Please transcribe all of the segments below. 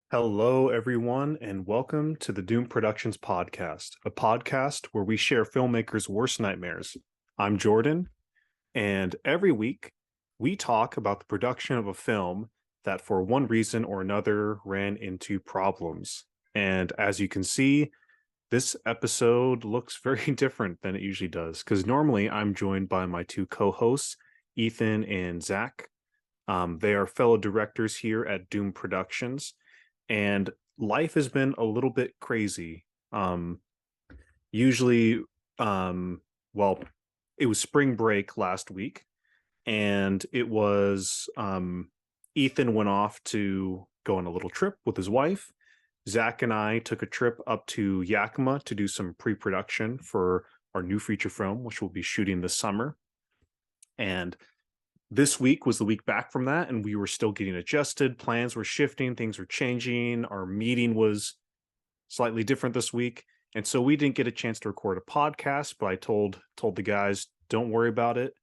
Hello, everyone, and welcome to the Dune Productions podcast, a podcast where we share filmmakers' worst nightmares. I'm Jordan, and every week we talk about the production of a film that, for one reason or another, ran into problems. And as you can see, this episode looks very different than it usually does, because normally I'm joined by my two co hosts, Ethan and Zach. They are fellow directors here at Doom Productions, and life has been a little bit crazy. Usually, um, well, it was spring break last week, and it was Ethan went off to go on a little trip with his wife. Zach and I took a trip up to Yakima to do some pre-production for our new feature film, which we'll be shooting this summer. And this week was the week back from that, and we were still getting adjusted. Plans were shifting, things were changing. Our meeting was slightly different this week, and so we didn't get a chance to record a podcast. But I told the guys, don't worry about it.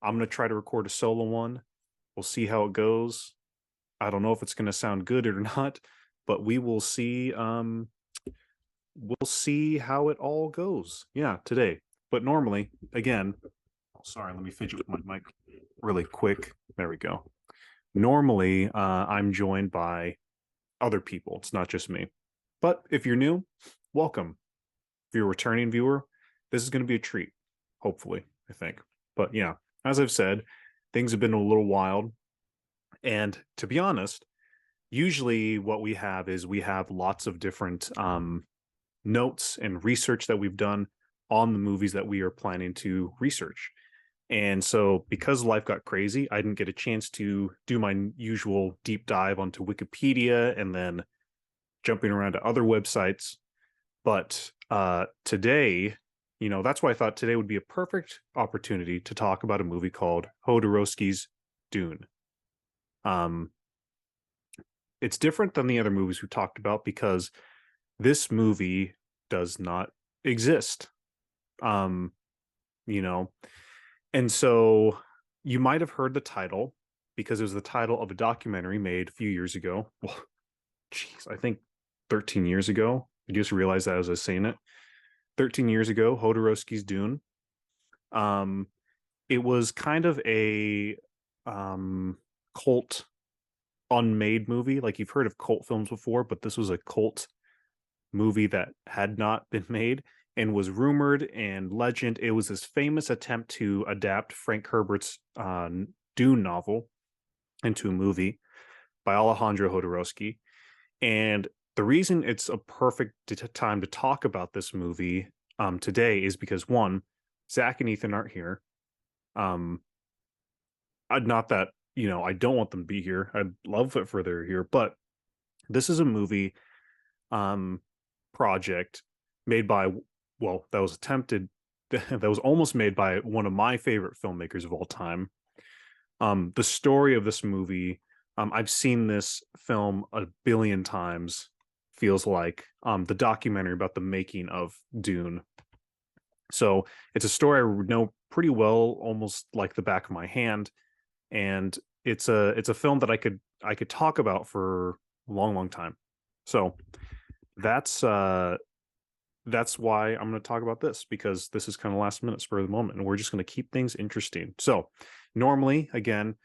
I'm going to try to record a solo one. We'll see how it goes. I don't know if it's going to sound good or not, but we will see. We'll see how it all goes. Yeah, today. But normally, again, sorry, let me fidget with my mic really quick. There we go. Normally, I'm joined by other people. It's not just me. But if you're new, welcome. If you're a returning viewer, this is going to be a treat, hopefully, I think. But yeah, as I've said, things have been a little wild. And to be honest, usually what we have is we have lots of different notes and research that we've done on the movies that we are planning to research. And so because life got crazy, I didn't get a chance to do my usual deep dive onto Wikipedia and then jumping around to other websites. But today, that's why I thought today would be a perfect opportunity to talk about a movie called Jodorowsky's Dune. It's different than the other movies we talked about because this movie does not exist. Um, you know, And so you might have heard the title because it was the title of a documentary made a few years ago. Well, geez, I think 13 years ago. I just realized that as I was saying it. 13 years ago, Jodorowsky's Dune. Um, it was kind of a cult unmade movie. Like you've heard of cult films before, but this was a cult movie that had not been made and was rumored and legend. It was this famous attempt to adapt Frank Herbert's Dune novel into a movie by Alejandro Jodorowsky. And the reason it's a perfect time to talk about this movie today is because one, Zach and Ethan aren't here. Um, not that I don't want them to be here. I'd love it for they're here, but this is a movie project made by that was attempted that was almost made by one of my favorite filmmakers of all time. The story of this movie, I've seen this film a billion times, feels like. The documentary about the making of Dune. So it's a story I know pretty well, almost like the back of my hand. And it's a film that I could talk about for a long, long time. So that's why I'm going to talk about this, because this is kind of last minute spur of the moment, and we're just going to keep things interesting. So normally, again,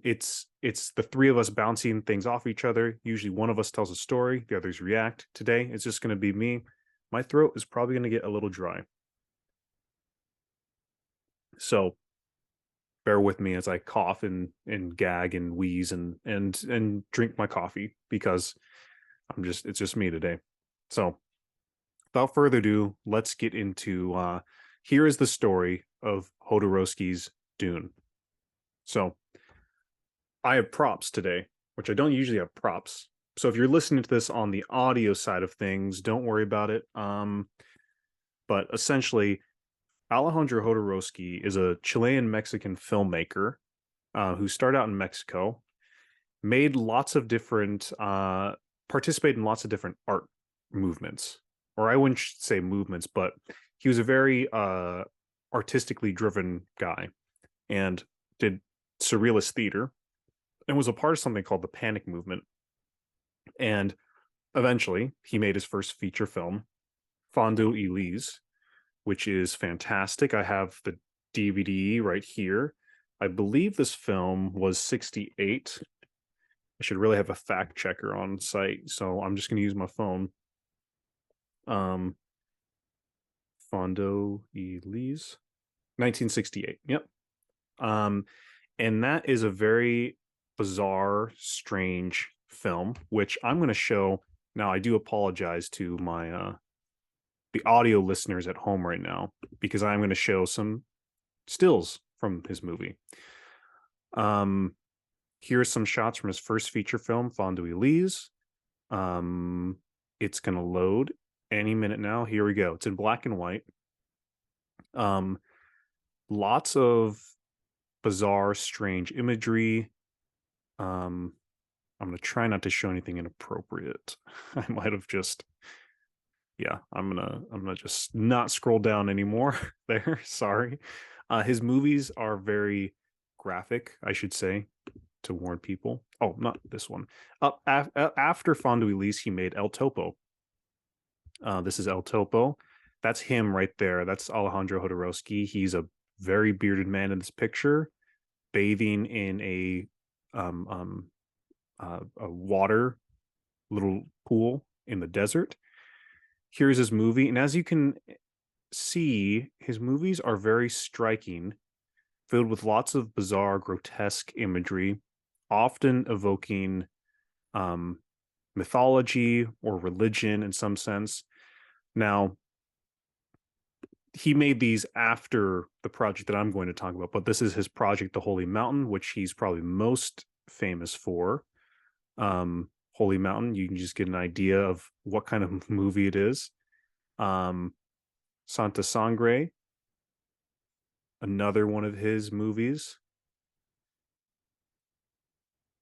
it's the three of us bouncing things off each other. Usually one of us tells a story, the others react. Today it's just going to be me. My throat is probably going to get a little dry, so bear with me as I cough and gag and wheeze and drink my coffee, because it's just me today. So without further ado, let's get into here is the story of Jodorowsky's Dune. So I have props today, which I don't usually have props. So if you're listening to this on the audio side of things, don't worry about it. But essentially, Alejandro Jodorowsky is a Chilean-Mexican filmmaker who started out in Mexico, made lots of different, participated in lots of different art movements, or I wouldn't say movements, but he was a very artistically driven guy and did surrealist theater and was a part of something called the Panic movement. And eventually, he made his first feature film, Fondo Elise, which is fantastic. I have the DVD right here. I believe this film was 68. I should really have a fact checker on site, so I'm just going to use my phone. Um, Fondo Elise, 1968. Yep. Um, and that is a very bizarre, strange film, which I'm going to show. Now, I do apologize to my the audio listeners at home right now because I'm going to show some stills from his movie. Here's some shots from his first feature film, Fondo Elise. It's going to load any minute now. Here we go. It's in black and white. Lots of bizarre, strange imagery. I'm going to try not to show anything inappropriate. I might have just, yeah, I'm gonna just not scroll down anymore there. Sorry. His movies are very graphic, I should say, to warn people. Oh, not this one. After Fondo Elise, he made El Topo. This is El Topo. That's him right there. That's Alejandro Jodorowsky. He's a very bearded man in this picture, bathing in a water little pool in the desert. Here's his movie, and as you can see, his movies are very striking, filled with lots of bizarre, grotesque imagery, often evoking mythology or religion in some sense. Now, he made these after the project that I'm going to talk about, but this is his project, The Holy Mountain, which he's probably most famous for. Holy Mountain, you can just get an idea of what kind of movie it is. Santa Sangre, another one of his movies.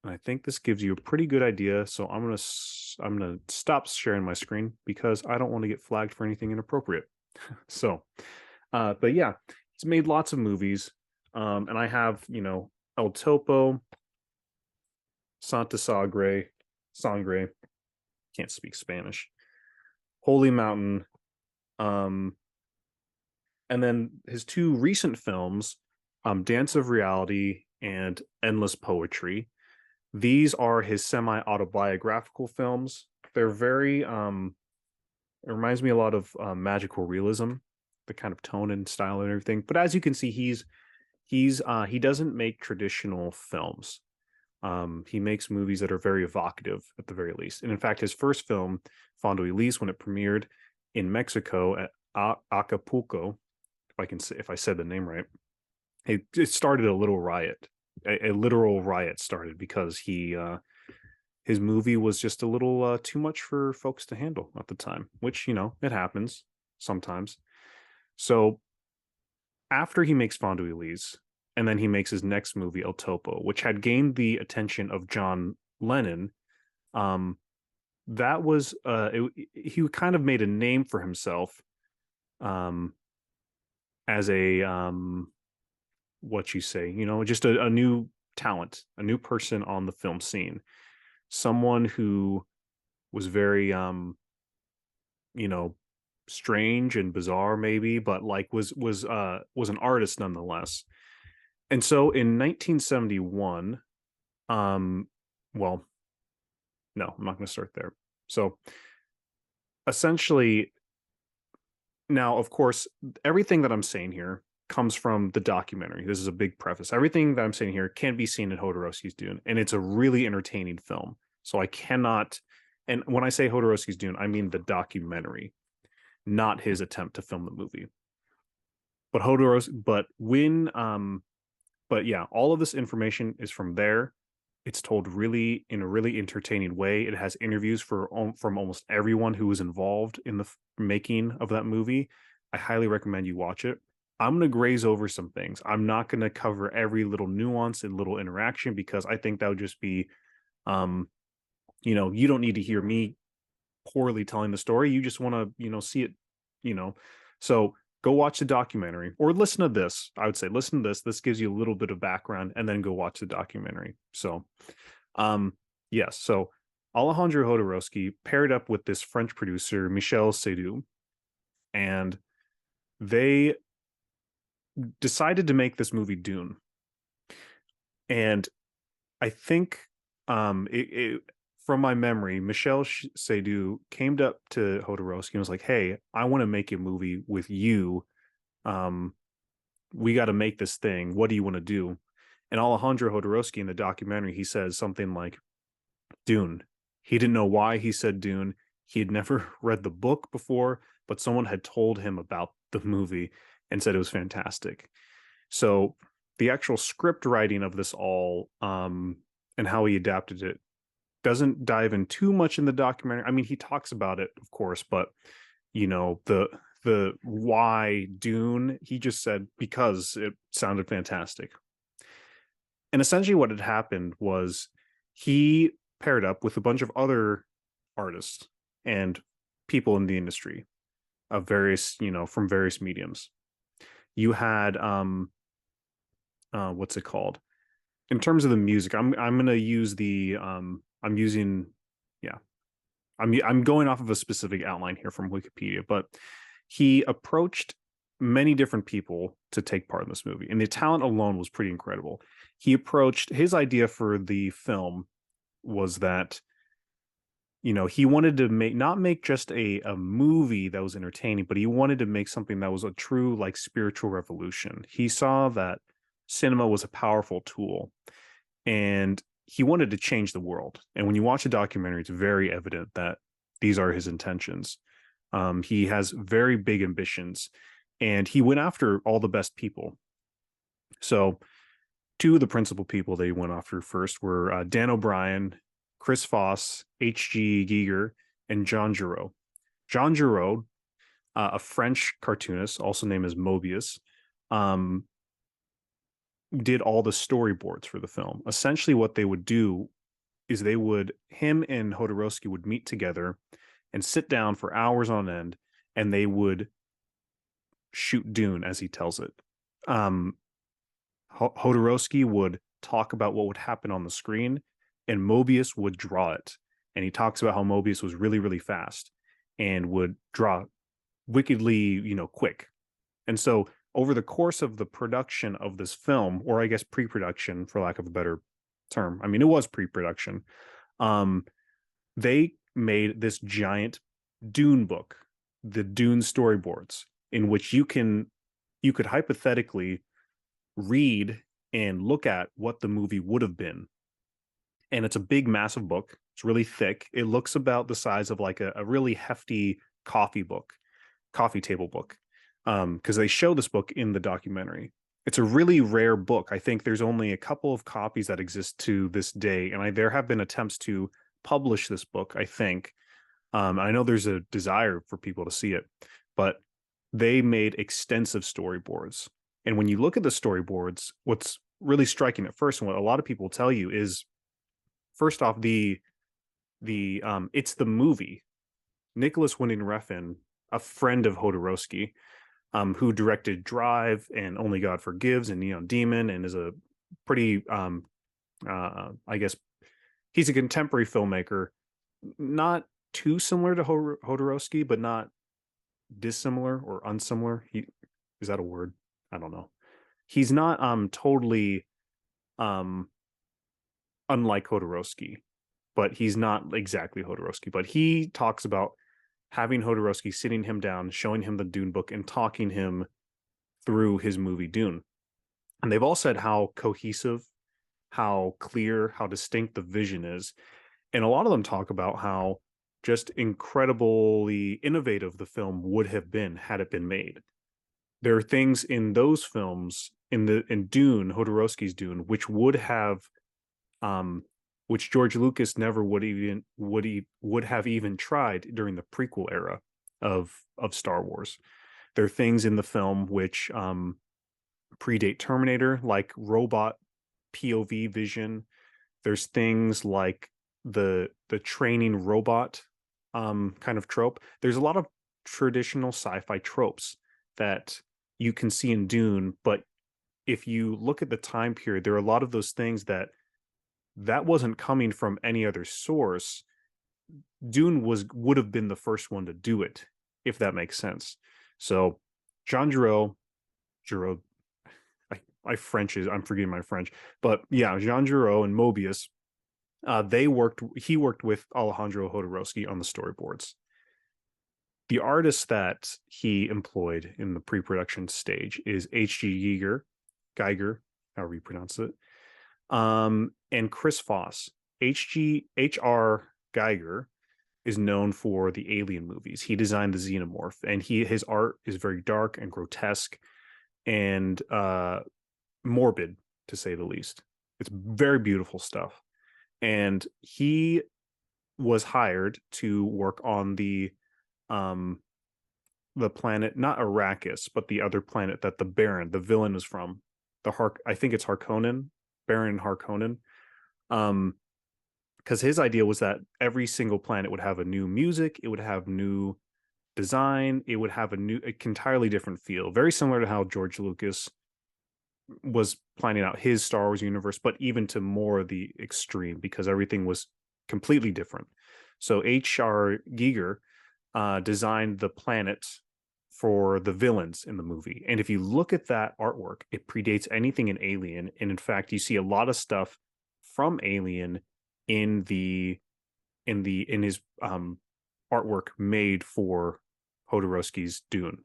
And I think this gives you a pretty good idea. So I'm gonna stop sharing my screen because I don't want to get flagged for anything inappropriate. So, but yeah, he's made lots of movies. And I have, El Topo, Santa Sangre, can't speak Spanish, Holy Mountain, and then his two recent films, Dance of Reality and Endless Poetry. These are his semi-autobiographical films. They're very it reminds me a lot of magical realism, the kind of tone and style and everything. But as you can see, he doesn't make traditional films. He makes movies that are very evocative at the very least. And in fact, his first film, Fondo Elise, when it premiered in Mexico at Acapulco, if I said the name right, it started a little riot. A literal riot started because his movie was just a little too much for folks to handle at the time, which it happens sometimes. So after he makes Fondo Elise, and then he makes his next movie, El Topo, which had gained the attention of John Lennon. That was he kind of made a name for himself as a what you say, just a new talent, a new person on the film scene, someone who was very strange and bizarre maybe, but like was an artist nonetheless. And so in 1971, well, no, I'm not going to start there. So essentially, now, of course, everything that I'm saying here comes from the documentary. This is a big preface. Everything that I'm saying here can be seen in Jodorowsky's Dune, and it's a really entertaining film. So I cannot, and when I say Jodorowsky's Dune, I mean the documentary, not his attempt to film the movie. But but yeah, all of this information is from there. It's told really in a really entertaining way. It has interviews from almost everyone who was involved in the making of that movie. I highly recommend you watch it. I'm going to graze over some things. I'm not going to cover every little nuance and little interaction because I think that would just be, you don't need to hear me poorly telling the story. You just want to, see it, So go watch the documentary or listen to this. I would say listen to this. This gives you a little bit of background and then go watch the documentary. So, yes. So Alejandro Jodorowsky paired up with this French producer, Michel Seydoux, and they decided to make this movie Dune. And I think from my memory, Michel Seydoux came up to Jodorowsky and was like, "Hey, I want to make a movie with you. Um, we got to make this thing. What do you want to do?" And Alejandro Jodorowsky in the documentary, he says something like Dune. He didn't know why he said Dune. He had never read the book before, but someone had told him about the movie and said it was fantastic. So the actual script writing of this all, and how he adapted it doesn't dive in too much in the documentary. I mean, he talks about it, of course, but the why Dune, he just said because it sounded fantastic. And essentially what had happened was he paired up with a bunch of other artists and people in the industry of various, from various mediums. You had what's it called? In terms of the music, I'm gonna use the I'm using yeah, I'm going off of a specific outline here from Wikipedia, but he approached many different people to take part in this movie, and the talent alone was pretty incredible. He approached his idea for the film was that he wanted to not make just a movie that was entertaining, but he wanted to make something that was a true like spiritual revolution. He saw that cinema was a powerful tool, and he wanted to change the world. And when you watch the documentary, it's very evident that these are his intentions. He has very big ambitions, and he went after all the best people. So two of the principal people they went after first were Dan O'Brien, Chris Foss, H.G. Giger, and John Giraud. John Giraud, a French cartoonist, also named as Mobius, did all the storyboards for the film. Essentially, what they would do is him and Jodorowsky would meet together and sit down for hours on end, and they would shoot Dune as he tells it. Jodorowsky would talk about what would happen on the screen, and Mobius would draw it. And he talks about how Mobius was really, really fast and would draw wickedly, quick. And so over the course of the production of this film, or I guess pre-production, for lack of a better term, I mean, it was pre-production, they made this giant Dune book, the Dune storyboards, in which you could hypothetically read and look at what the movie would have been. And it's a big, massive book. It's really thick. It looks about the size of like a really hefty coffee table book. Because they show this book in the documentary. It's a really rare book. I think there's only a couple of copies that exist to this day, and there have been attempts to publish this book, I think. I know there's a desire for people to see it, but they made extensive storyboards. And when you look at the storyboards, what's really striking at first, and what a lot of people tell you is, first off, it's the movie. Nicholas Winding Refn, a friend of Jodorowsky, who directed Drive and Only God Forgives and Neon Demon, and is a pretty, I guess, he's a contemporary filmmaker, not too similar to Jodorowsky, but not dissimilar or unsimilar. Is that a word? I don't know. He's not totally unlike Jodorowsky, but he's not exactly Jodorowsky. But he talks about having Jodorowsky sitting him down, showing him the Dune book, and talking him through his movie Dune. And they've all said how cohesive, how clear, how distinct the vision is. And a lot of them talk about how just incredibly innovative the film would have been had it been made. There are things in those films, in Dune, Jodorowsky's Dune, which would have which George Lucas never would have even tried during the prequel era of Star Wars. There are things in the film which predate Terminator, like robot POV vision. There's things like the training robot kind of trope. There's a lot of traditional sci-fi tropes that you can see in Dune, but if you look at the time period, there are a lot of those things that wasn't coming from any other source. Dune would have been the first one to do it, if that makes sense. So Jean Giraud, I'm forgetting my French, but yeah, Jean Giraud and Mobius, he worked with Alejandro Jodorowsky on the storyboards. The artist that he employed in the pre-production stage is H.G. Geiger, however you pronounce it, and Chris Foss. H.R. Geiger is known for the Alien movies. He designed the Xenomorph, and his art is very dark and grotesque and morbid, to say the least. It's very beautiful stuff. And he was hired to work on the planet, not Arrakis, but the other planet that the Baron, the villain, is from. I think it's Harkonnen, Baron Harkonnen. Because his idea was that every single planet would have a new music, it would have new design, it would have an entirely different feel, very similar to how George Lucas was planning out his Star Wars universe, but even to more of the extreme, because everything was completely different. So H.R. Giger designed the planet for the villains in the movie. And if you look at that artwork, it predates anything in Alien. And in fact, you see a lot of stuff from Alien in his artwork made for Jodorowsky's Dune.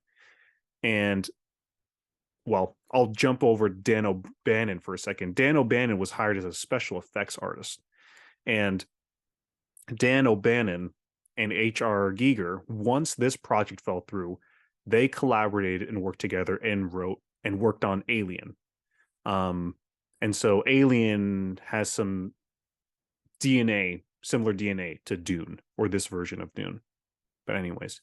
And well, I'll jump over Dan O'Bannon for a second. Dan O'Bannon was hired as a special effects artist. And Dan O'Bannon and H.R. Giger, once this project fell through, they collaborated and worked together and wrote and worked on Alien. And so Alien has some similar DNA to Dune, or this version of Dune. But anyways,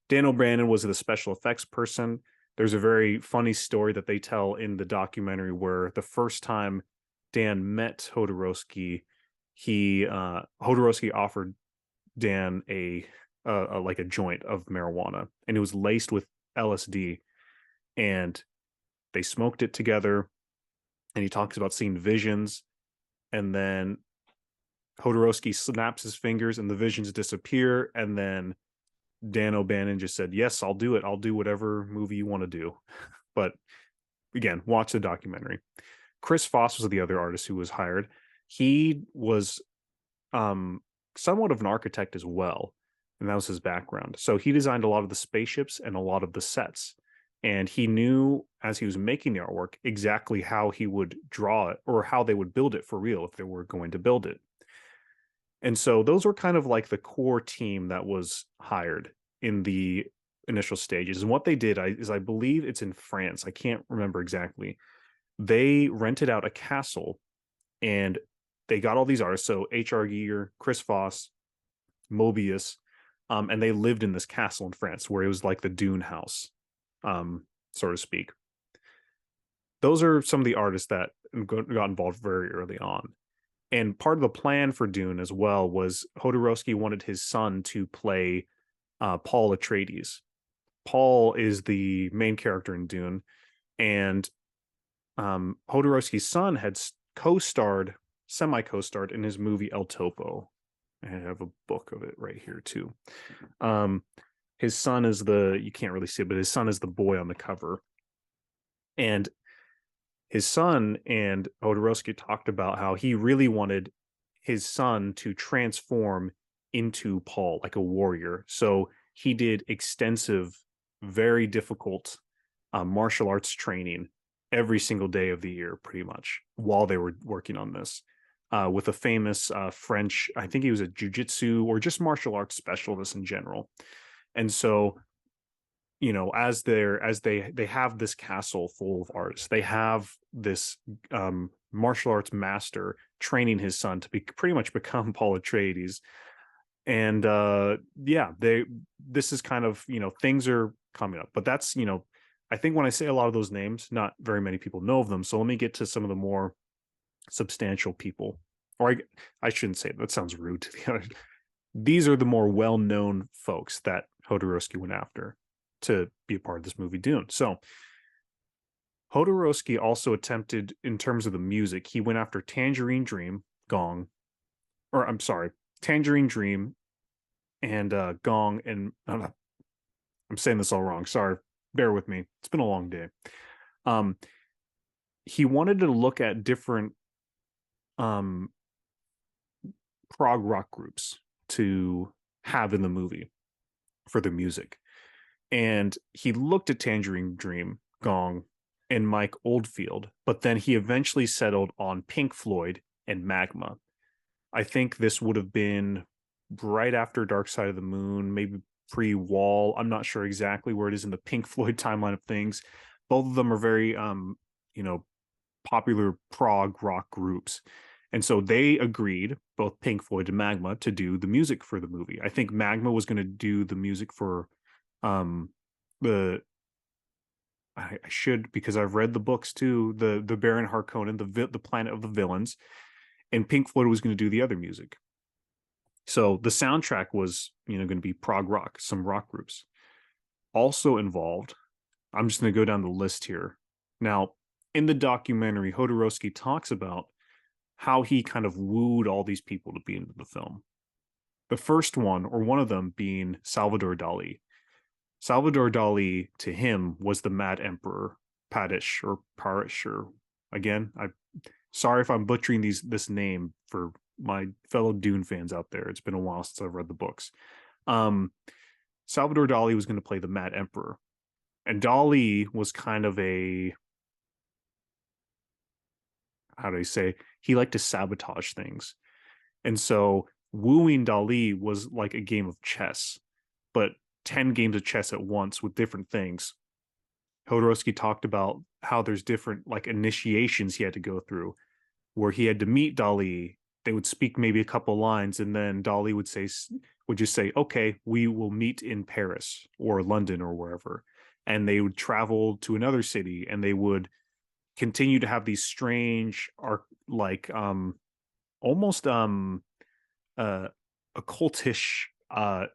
Dan O'Bannon was the special effects person. There's a very funny story that they tell in the documentary where the first time Dan met Jodorowsky, Jodorowsky offered Dan a joint of marijuana, and it was laced with LSD, and they smoked it together. And he talks about seeing visions, and then Jodorowsky snaps his fingers, and the visions disappear, and then Dan O'Bannon just said, "Yes, I'll do it. I'll do whatever movie you want to do." But again, watch the documentary. Chris Foss was the other artist who was hired. He was somewhat of an architect as well, and that was his background. So he designed a lot of the spaceships and a lot of the sets. And he knew, as he was making the artwork, exactly how he would draw it or how they would build it for real if they were going to build it. And so those were kind of like the core team that was hired in the initial stages. And what they did is I believe it's in France. I can't remember exactly. They rented out a castle, and they got all these artists. So H.R. Giger, Chris Foss, Mobius, and they lived in this castle in France where it was like the Dune house, so to speak. Those are some of the artists that got involved very early on. And part of the plan for Dune as well was Jodorowsky wanted his son to play Paul Atreides. Paul is the main character in Dune, and Jodorowsky's son had semi-co-starred in his movie El Topo. I have a book of it right here too. His son is you can't really see it, but his son is the boy on the cover. And his son and Jodorowsky talked about how he really wanted his son to transform into Paul, like a warrior. So he did extensive, very difficult martial arts training every single day of the year, pretty much, while they were working on this. With a famous French, I think he was a jiu-jitsu or just martial arts specialist in general. And so, you know, as they have this castle full of artists, they have this martial arts master training his son to pretty much become Paul Atreides. And this is kind of, you know, things are coming up. But that's, you know, I think when I say a lot of those names, not very many people know of them. So let me get to some of the more substantial people. Or I shouldn't say that sounds rude to the other. These are the more well-known folks that Jodorowsky went after to be a part of this movie Dune. So Jodorowsky also attempted, in terms of the music, he went after Tangerine Dream, Tangerine Dream, and Gong, and I'm saying this all wrong. Sorry, bear with me. It's been a long day. Um, he wanted to look at different um prog rock groups to have in the movie for the music. And he looked at Tangerine Dream, Gong, and Mike Oldfield, but then he eventually settled on Pink Floyd and Magma. I think this would have been right after Dark Side of the Moon, maybe pre-Wall. I'm not sure exactly where it is in the Pink Floyd timeline of things. Both of them are very you know, popular prog rock groups. And so they agreed, both Pink Floyd and Magma, to do the music for the movie. I think Magma was going to do the music for um the I should, because I've read the books too, the Baron Harkonnen, the Planet of the Villains, and Pink Floyd was going to do the other music. So the soundtrack was, going to be prog rock, some rock groups. Also involved, I'm just going to go down the list here. Now, in the documentary, Jodorowsky talks about how he kind of wooed all these people to be into the film. The first one, or one of them, being Salvador Dali. Salvador Dali, to him, was the Mad Emperor, Padish or Parish, or again, I sorry if I'm butchering this name for my fellow Dune fans out there. It's been a while since I've read the books. Salvador Dali was going to play the Mad Emperor, and Dali was kind of a, how do I say, he liked to sabotage things. And so wooing Dali was like a game of chess, but 10 games of chess at once with different things. Jodorowsky talked about how there's different like initiations he had to go through, where he had to meet Dali. They would speak maybe a couple lines, and then Dali would just say, "Okay, we will meet in Paris or London or wherever," and they would travel to another city, and they would continue to have these strange, like almost occultish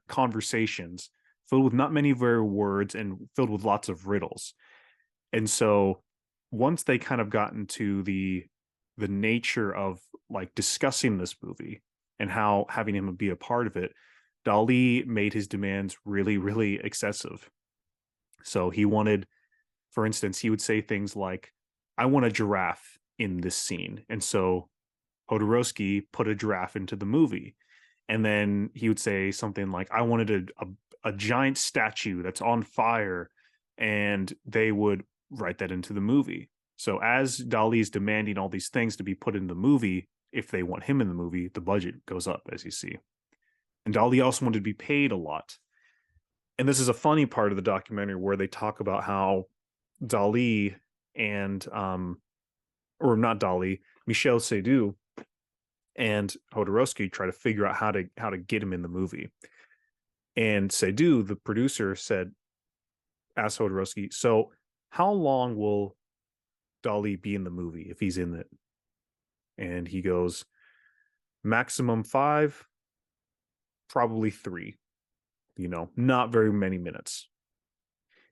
conversations filled with not many very words and filled with lots of riddles. And so once they kind of got into the nature of like discussing this movie and how having him be a part of it, Dali made his demands really, really excessive. So he wanted, for instance, he would say things like, "I want a giraffe in this scene." And so Jodorowsky put a giraffe into the movie. And then he would say something like, "I wanted a giant statue that's on fire." And they would write that into the movie. So as Dali is demanding all these things to be put in the movie, if they want him in the movie, the budget goes up, as you see. And Dali also wanted to be paid a lot. And this is a funny part of the documentary where they talk about how Dali and or not Dali, Michel Seydoux and Jodorowsky try to figure out how to get him in the movie. And Seydoux, the producer, asked Jodorowsky, "So how long will Dali be in the movie if he's in it?" And he goes, "Maximum 5, probably 3, not very many minutes."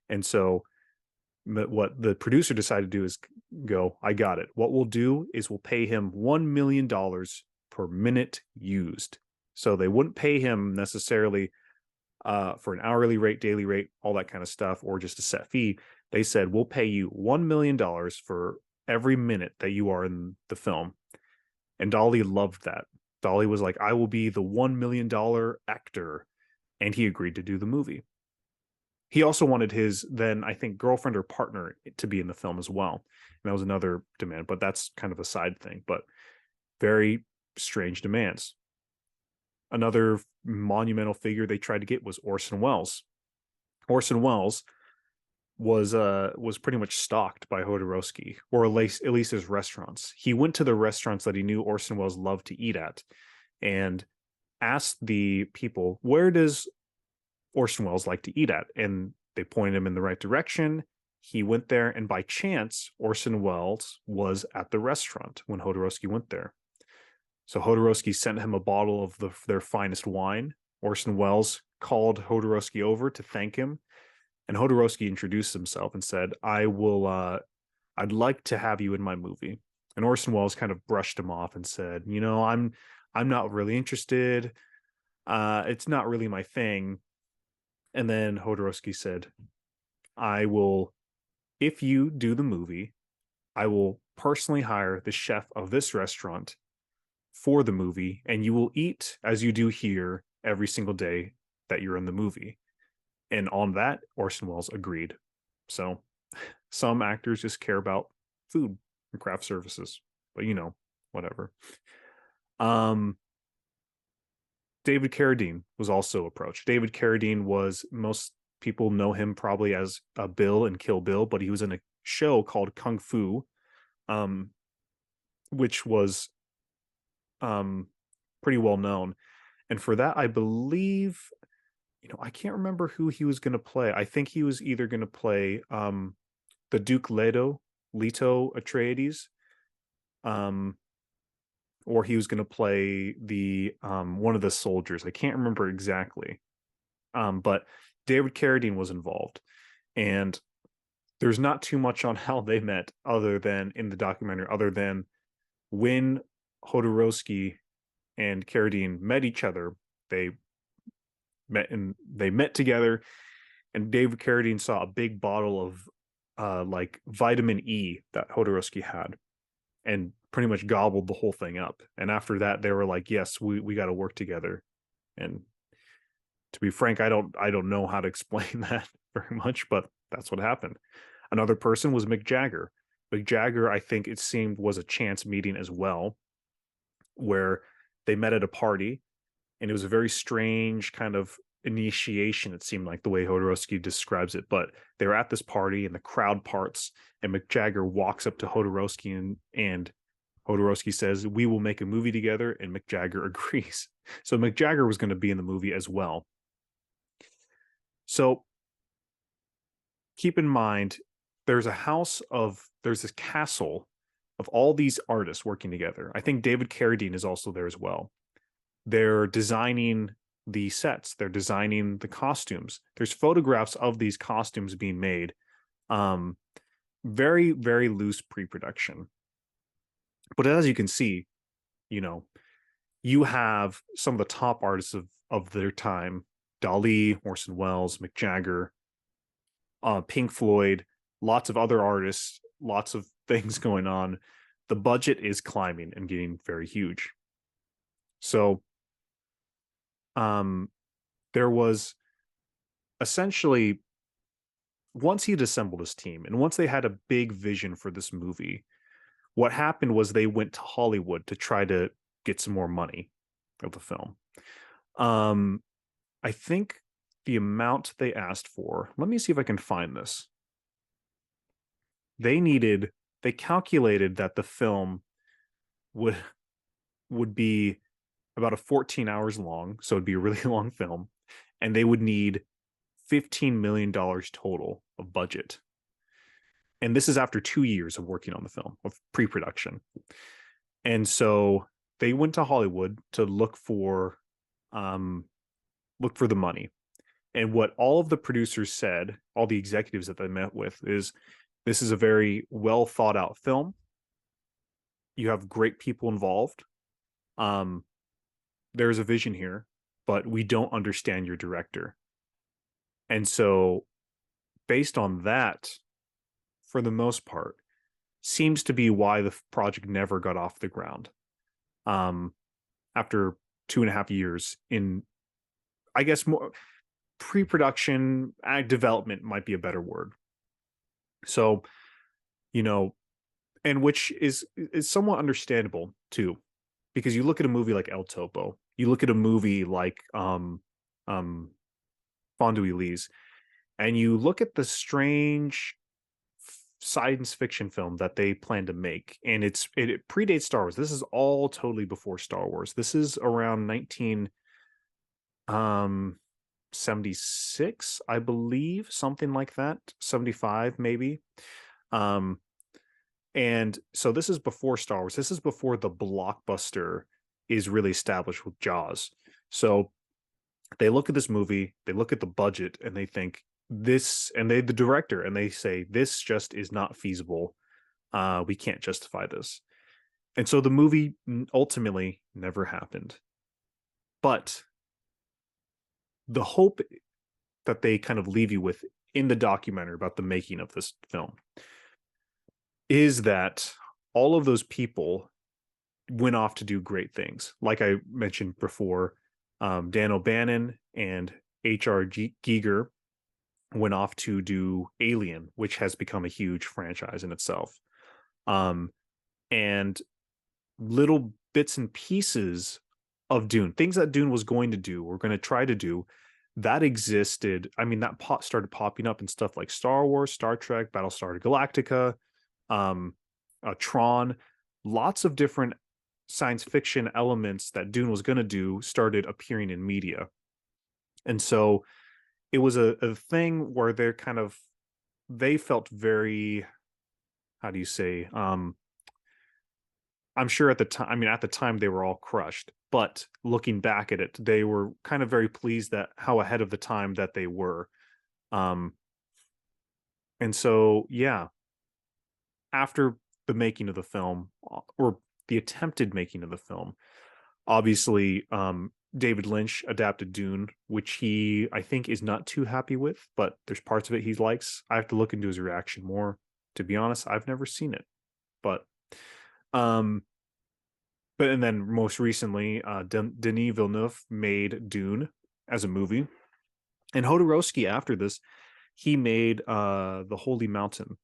And so what the producer decided to do is go, "I got it. What we'll do is we'll pay him $1 million per minute used." So they wouldn't pay him necessarily for an hourly rate, daily rate, all that kind of stuff, or just a set fee. They said, "We'll pay you $1 million for every minute that you are in the film." And Dali loved that. Dali was like, "I will be the $1 million actor." And he agreed to do the movie. He also wanted his then, I think, girlfriend or partner to be in the film as well. And that was another demand, but that's kind of a side thing. But very strange demands. Another monumental figure they tried to get was Orson Welles. Orson Welles was pretty much stalked by Jodorowsky, or at least his restaurants. He went to the restaurants that he knew Orson Welles loved to eat at, and asked the people, "Where does Orson Welles like to eat at?" And they pointed him in the right direction. He went there, and by chance, Orson Welles was at the restaurant when Jodorowsky went there. So Jodorowsky sent him a bottle of their finest wine. Orson Welles called Jodorowsky over to thank him, and Jodorowsky introduced himself and said, I'd like to have you in my movie." And Orson Welles kind of brushed him off and said, "I'm not really interested. It's not really my thing. And then Jodorowsky said, I will, if you do the movie, I will personally hire the chef of this restaurant for the movie, and you will eat as you do here every single day that you're in the movie. And on that, Orson Welles agreed. So some actors just care about food and craft services, but whatever. Um, David Carradine was also approached. David Carradine was, most people know him probably as Bill in Kill Bill, but he was in a show called Kung Fu, um, which was pretty well known. And for that, I believe, I can't remember who he was going to play. I think he was either going to play the Duke Leto Atreides, um, or he was going to play the one of the soldiers. I can't remember exactly. But David Carradine was involved, and there's not too much on how they met other than in the documentary, other than when Jodorowsky and Carradine met each other, they met together, and David Carradine saw a big bottle of like vitamin E that Jodorowsky had, and pretty much gobbled the whole thing up. And after that, they were like, "Yes, we got to work together." And to be frank, I don't know how to explain that very much, but that's what happened. Another person was Mick Jagger. Mick Jagger, I think it seemed, was a chance meeting as well, where they met at a party, and it was a very strange kind of initiation, it seemed like, the way Jodorowsky describes it. But they were at this party, and the crowd parts, and Mick Jagger walks up to Jodorowsky, and Jodorowsky says, "We will make a movie together," and Mick Jagger agrees. So Mick Jagger was going to be in the movie as well. So keep in mind, there's this castle of all these artists working together. I think David Carradine is also there as well. They're designing the sets, they're designing the costumes. There's photographs of these costumes being made. Very, very loose pre-production. But as you can see, you have some of the top artists of their time: Dali, Orson Welles, Mick Jagger, Pink Floyd, lots of other artists, lots of things going on. The budget is climbing and getting very huge. So there was essentially, once he'd assembled his team and once they had a big vision for this movie, what happened was they went to Hollywood to try to get some more money of the film. I think the amount they asked for, let me see if I can find this. They calculated that the film would be about a 14 hours long, so it'd be a really long film, and they would need $15 million total of budget. And this is after 2 years of working on the film, of pre-production. And so they went to Hollywood to look for the money. And what all of the producers said, all the executives that they met with, is this is a very well thought out film. You have great people involved. There's a vision here, but we don't understand your director. And so based on that, for the most part, seems to be why the project never got off the ground. After 2.5 years in, I guess, more pre-production, development might be a better word. So, and which is somewhat understandable too, because you look at a movie like El Topo, you look at a movie like Fondue Elise, and you look at the strange science fiction film that they plan to make, and it predates Star Wars. This is all totally before Star Wars. This is around 1976, I believe, something like that, 75 maybe. And so this is before Star Wars. This is before the blockbuster is really established with Jaws. So they look at this movie, they look at the budget, and they think this, and the director, and they say, this just is not feasible. We can't justify this. And so the movie ultimately never happened. But the hope that they kind of leave you with in the documentary about the making of this film is that all of those people went off to do great things. Like I mentioned before, Dan O'Bannon and H.R. Giger went off to do Alien, which has become a huge franchise in itself. Um, and little bits and pieces of Dune, things that Dune was going to do, or going to try to do, that existed. I mean, that started popping up in stuff like Star Wars, Star Trek, Battlestar Galactica, um, Tron. Lots of different science fiction elements that Dune was going to do started appearing in media. And so it was a thing where they felt very, how do you say, I'm sure at the time, I mean, at the time they were all crushed, but looking back at it, they were kind of very pleased that how ahead of the time that they were. Um, and so, yeah, after the making of the film, or the attempted making of the film, obviously, David Lynch adapted Dune, which he, I think, is not too happy with, but there's parts of it he likes. I have to look into his reaction more. To be honest, I've never seen it, but um, and then most recently, Denis Villeneuve made Dune as a movie, and Jodorowsky after this, he made The Holy Mountain.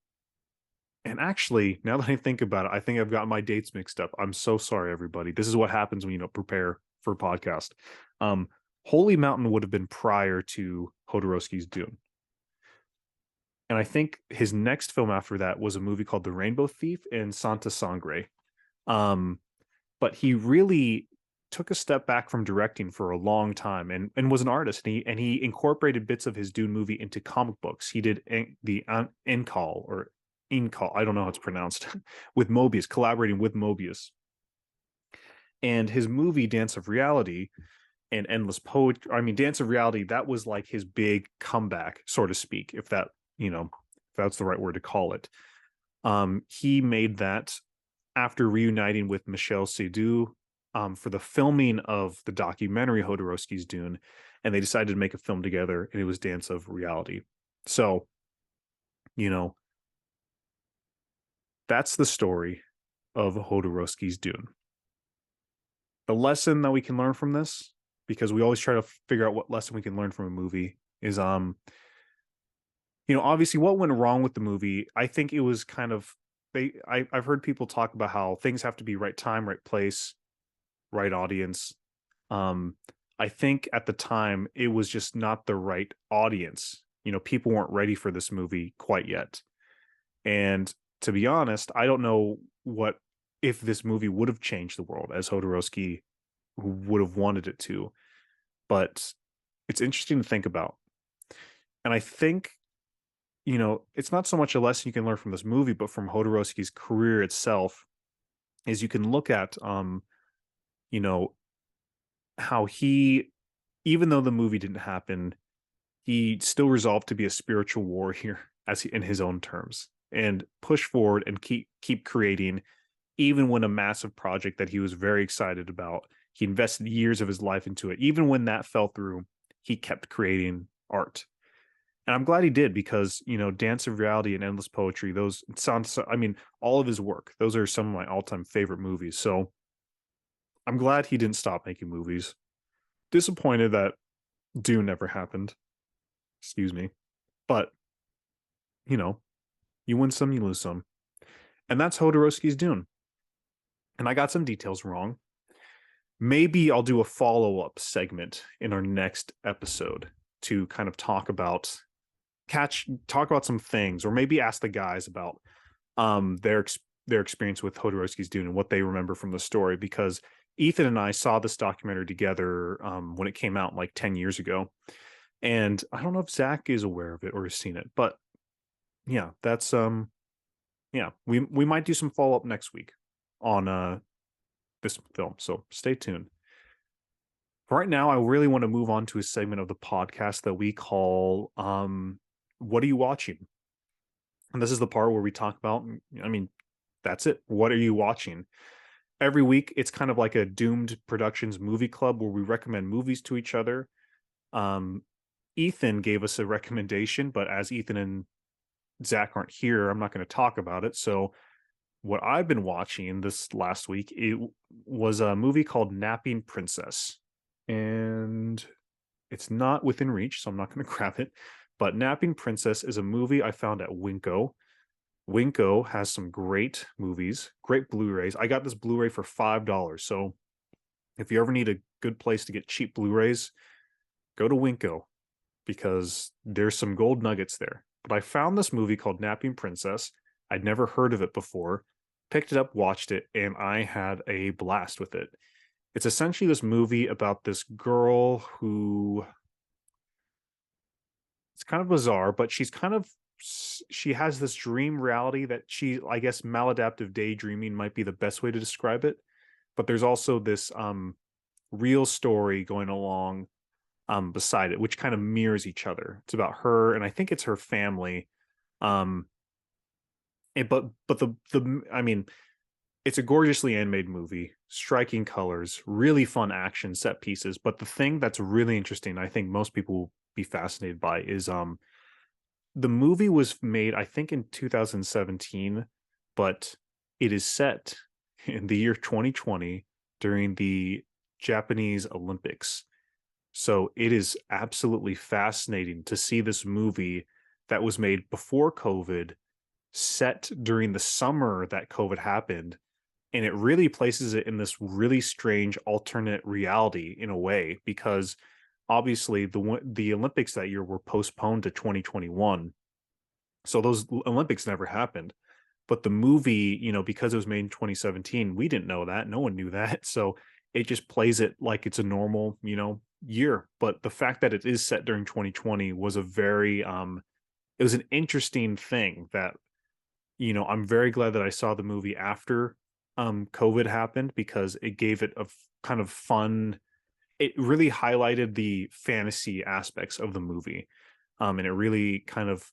And actually, now that I think about it, I think I've got my dates mixed up. I'm so sorry, everybody. This is what happens when you don't prepare for a podcast. Um, Holy Mountain would have been prior to Jodorowsky's Dune. And I think his next film after that was a movie called The Rainbow Thief and Santa Sangre. Um, but he really took a step back from directing for a long time, and was an artist. And he incorporated bits of his Dune movie into comic books. He did the Incal, or Incal, I don't know how it's pronounced, with Mobius, collaborating with Mobius. And his movie Dance of Reality and Endless Poetry, I mean, Dance of Reality, that was like his big comeback, so to speak, if that, if that's the right word to call it. He made that after reuniting with Michel Seydoux for the filming of the documentary Jodorowsky's Dune, and they decided to make a film together, and it was Dance of Reality. So, that's the story of Jodorowsky's Dune. The lesson that we can learn from this, because we always try to figure out what lesson we can learn from a movie, is obviously what went wrong with the movie. I think it was kind of, I've heard people talk about how things have to be right time, right place, right audience. I think at the time it was just not the right audience. People weren't ready for this movie quite yet. And to be honest, I don't know if this movie would have changed the world as Jodorowsky would have wanted it to, but it's interesting to think about. And I think, it's not so much a lesson you can learn from this movie, but from Jodorowsky's career itself, is you can look at, how he, even though the movie didn't happen, he still resolved to be a spiritual warrior in his own terms, and push forward and keep creating, even when a massive project that he was very excited about, he invested years of his life into it. Even when that fell through, he kept creating art. And I'm glad he did, because, Dance of Reality and Endless Poetry, those sounds, I mean, all of his work, those are some of my all-time favorite movies. So I'm glad he didn't stop making movies. Disappointed that Dune never happened. Excuse me. But, you win some, you lose some. And that's Jodorowsky's Dune. And I got some details wrong. Maybe I'll do a follow-up segment in our next episode to kind of talk about some things, or maybe ask the guys about their experience with Jodorowsky's Dune and what they remember from the story, because Ethan and I saw this documentary together when it came out like 10 years ago. And I don't know if Zach is aware of it or has seen it, but yeah, that's we might do some follow-up next week on this film, so stay tuned. Right now, I really want to move on to a segment of the podcast that we call what are you watching? And this is the part where we talk about, I mean, that's it. What are you watching? Every week, it's kind of like a Doomed Productions movie club where we recommend movies to each other. Um, Ethan gave us a recommendation, but as Ethan and Zach aren't here, I'm not going to talk about it. So what I've been watching this last week, it was a movie called Napping Princess. And it's not within reach, so I'm not going to grab it. But Napping Princess is a movie I found at Winco. Winco has some great movies, great Blu-rays. I got this Blu-ray for $5. So if you ever need a good place to get cheap Blu-rays, go to Winco because there's some gold nuggets there. But I found this movie called Napping Princess. I'd never heard of it before. Picked it up, watched it, and I had a blast with it. It's essentially this movie about this girl who, it's kind of bizarre, but she has this dream reality that I guess maladaptive daydreaming might be the best way to describe it. But there's also this real story going along beside it, which kind of mirrors each other. It's about her, and I think it's her family. Um, but the I mean, it's a gorgeously animated movie, striking colors, really fun action set pieces. But the thing that's really interesting, I think most people will be fascinated by, is the movie was made, I think, in 2017, but it is set in the year 2020 during the Japanese Olympics. So it is absolutely fascinating to see this movie that was made before COVID, set during the summer that COVID happened. And it really places it in this really strange alternate reality in a way, because obviously the Olympics that year were postponed to 2021. So those Olympics never happened. But the movie, because it was made in 2017, we didn't know that. No one knew that. So it just plays it like it's a normal, year. But the fact that it is set during 2020 was a very it was an interesting thing that, I'm very glad that I saw the movie after COVID happened, because it gave it a kind of fun, it really highlighted the fantasy aspects of the movie. And it really kind of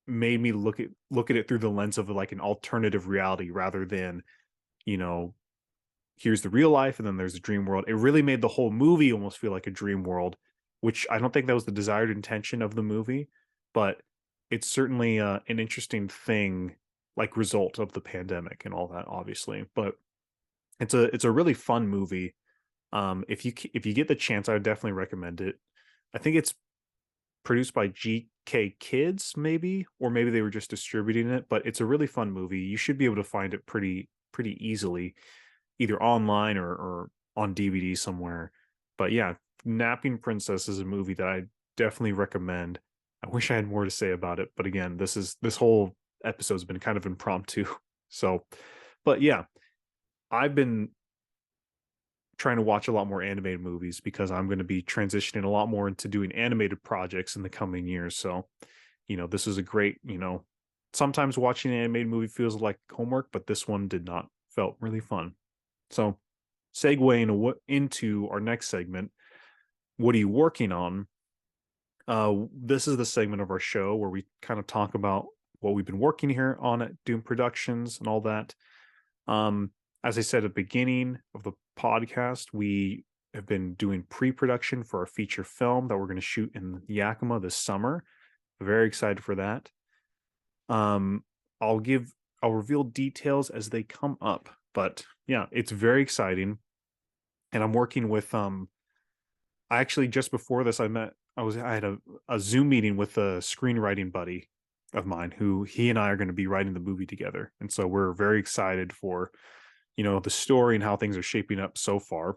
made me look at it through the lens of like an alternative reality rather than, you know, here's the real life and then there's a dream world. It really made the whole movie almost feel like a dream world, which I don't think that was the desired intention of the movie, but it's certainly an interesting thing, like result of the pandemic and all that, obviously. But it's a really fun movie. If you get the chance, I would definitely recommend it. I think it's produced by GK Kids, maybe, or maybe they were just distributing it. But it's a really fun movie. You should be able to find it pretty easily, either online or on DVD somewhere. But yeah, Napping Princess is a movie that I definitely recommend. I wish I had more to say about it, but again, this whole episode's been kind of impromptu. So, but yeah, I've been trying to watch a lot more animated movies because I'm going to be transitioning a lot more into doing animated projects in the coming years. So, this is a great, sometimes watching an animated movie feels like homework, but this one did not. Felt really fun. So, segueing into our next segment, what are you working on? This is the segment of our show where we kind of talk about what we've been working here on at Dune Productions and all that. As I said at the beginning of the podcast, we have been doing pre-production for our feature film that we're going to shoot in Yakima this summer. Very excited for that. I'll reveal details as they come up, but yeah, it's very exciting. And I'm working with I actually, just before this, I had a Zoom meeting with a screenwriting buddy of mine who he and I are going to be writing the movie together. And so we're very excited for, the story and how things are shaping up so far.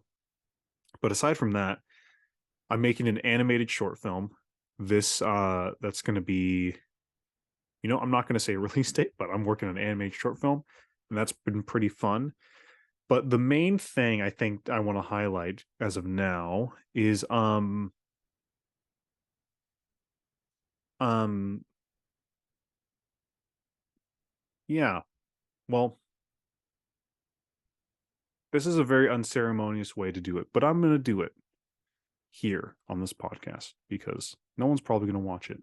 But aside from that, I'm making an animated short film. This that's going to be, I'm not going to say a release date, but I'm working on an animated short film, and that's been pretty fun. But the main thing I think I want to highlight as of now is um yeah, well, this is a very unceremonious way to do it, but I'm going to do it here on this podcast because no one's probably going to watch it.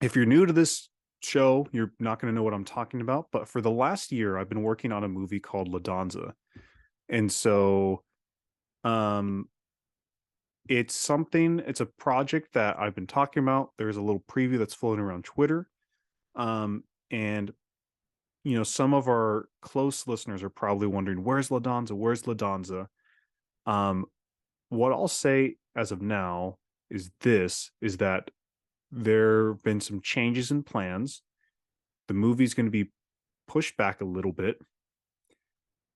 If you're new to this show, you're not going to know what I'm talking about, but for the last year I've been working on a movie called La Danza. And so um It's a project that I've been talking about. There's a little preview that's floating around Twitter. And some of our close listeners are probably wondering, where's LaDonza? Where's LaDonza? Um, what I'll say as of now is that there have been some changes in plans. The movie's going to be pushed back a little bit.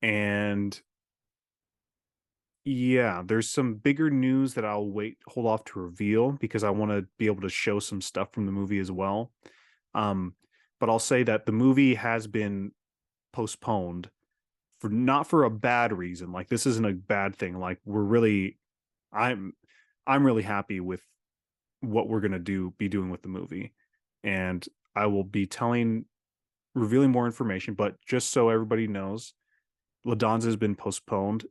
And yeah, there's some bigger news that I'll hold off to reveal because I want to be able to show some stuff from the movie as well. Um, but I'll say that the movie has been postponed for not for a bad reason. Like this isn't a bad thing. Like I'm I'm really happy with what we're gonna be doing with the movie. And I will be revealing more information, but just so everybody knows, La Danza has been postponed.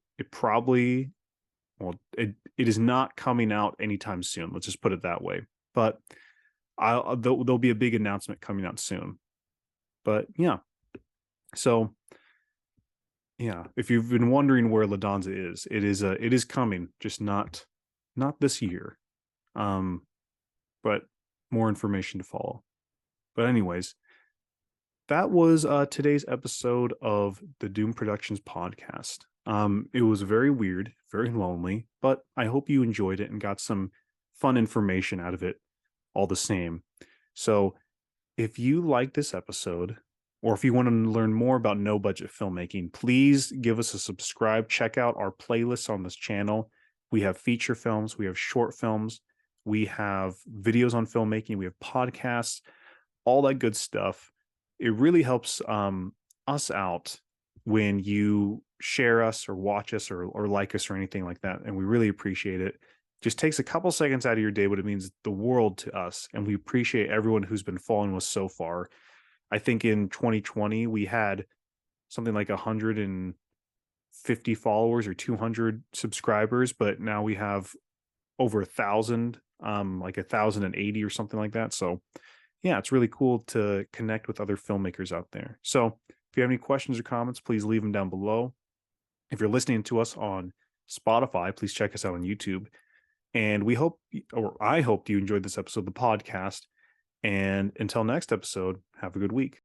It is not coming out anytime soon. Let's just put it that way. But there'll be a big announcement coming out soon. But yeah, so yeah, if you've been wondering where La Danza is, it is coming, just not this year. Um, but more information to follow. But anyways, that was today's episode of the Doom Productions podcast. It was very weird, very lonely, but I hope you enjoyed it and got some fun information out of it all the same. So if you like this episode, or if you want to learn more about no budget filmmaking, please give us a subscribe. Check out our playlists on this channel. We have feature films, we have short films, we have videos on filmmaking, we have podcasts, all that good stuff. It really helps us out when you share us or watch us or like us or anything like that. And we really appreciate it. Just takes a couple seconds out of your day, but it means the world to us. And we appreciate everyone who's been following us so far. I think in 2020, we had something like 150 followers or 200 subscribers, but now we have over 1,000, like 1,080 or something like that. So yeah, it's really cool to connect with other filmmakers out there. So if you have any questions or comments, please leave them down below. If you're listening to us on Spotify, please check us out on YouTube. And I hope you enjoyed this episode of the podcast. And until next episode, have a good week.